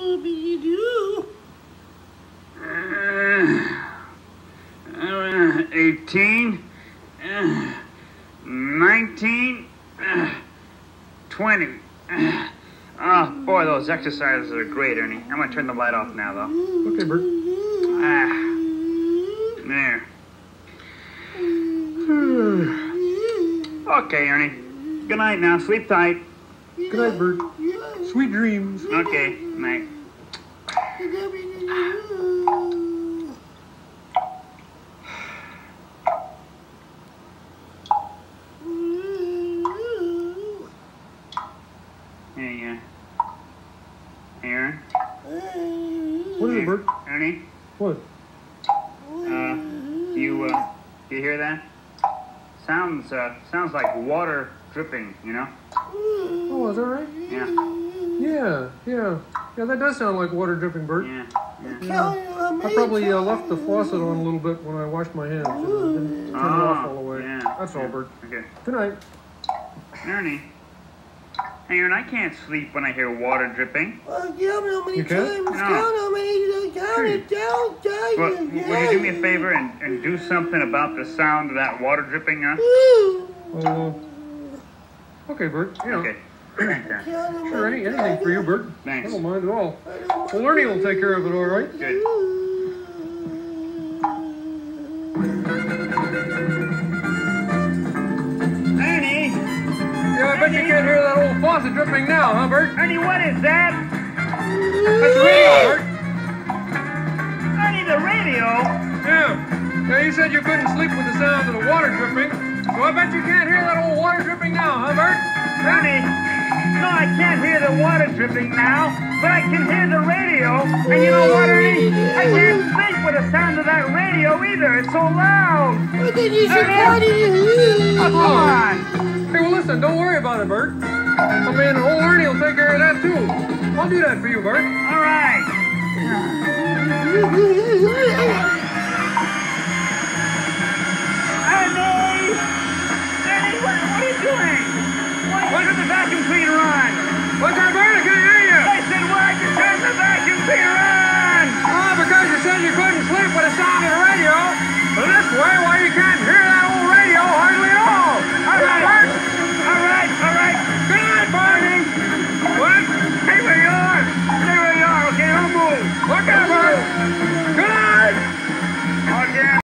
Whoopie-doo. 18, 19, 20. Oh, boy, those exercises are great, Ernie. I'm going to turn the light off now, though. Okay, Bert. There. Okay, Ernie. Good night now. Sleep tight. Good night, Bert. Sweet dreams. Okay, night. Hey, Aaron? What is it, Bert? Ernie? What? Do you hear that? Sounds like water dripping, you know? Oh, is that right? Yeah. Yeah, that does sound like water dripping, Bert. Yeah. I probably left the faucet on a little bit when I washed my hands. Didn't turn it off all the way. Yeah. That's all, Bert. Okay. Good night. Ernie. Hey, Aaron, I can't sleep when I hear water dripping. Count how many You can? times. No. Count how many. Count it down. Well, would you do me a favor and do something about the sound of that water dripping, huh? Okay, Bert. You know, Okay. sure, anything for you, Bert. Thanks. I don't mind at all. Well, Ernie will take care of it, all right? Good. Ernie! Yeah, I bet you can't hear that old faucet dripping now, huh, Bert? Ernie, what is that? That's the radio, Bert. Ernie, the radio? Yeah, you said you couldn't sleep with the sound of the water dripping, so I bet you can't hear that old water dripping now, huh, Bert? Ernie, no, I can't hear the water dripping now, but I can hear the radio. And you know what, Ernie? I can't sleep with the sound of that radio either. It's so loud. Ernie! Oh, come on. Hey, well, listen, don't worry about it, Bert. I mean, old Ernie will take care of that, too. I'll do that for you, Bert. All right.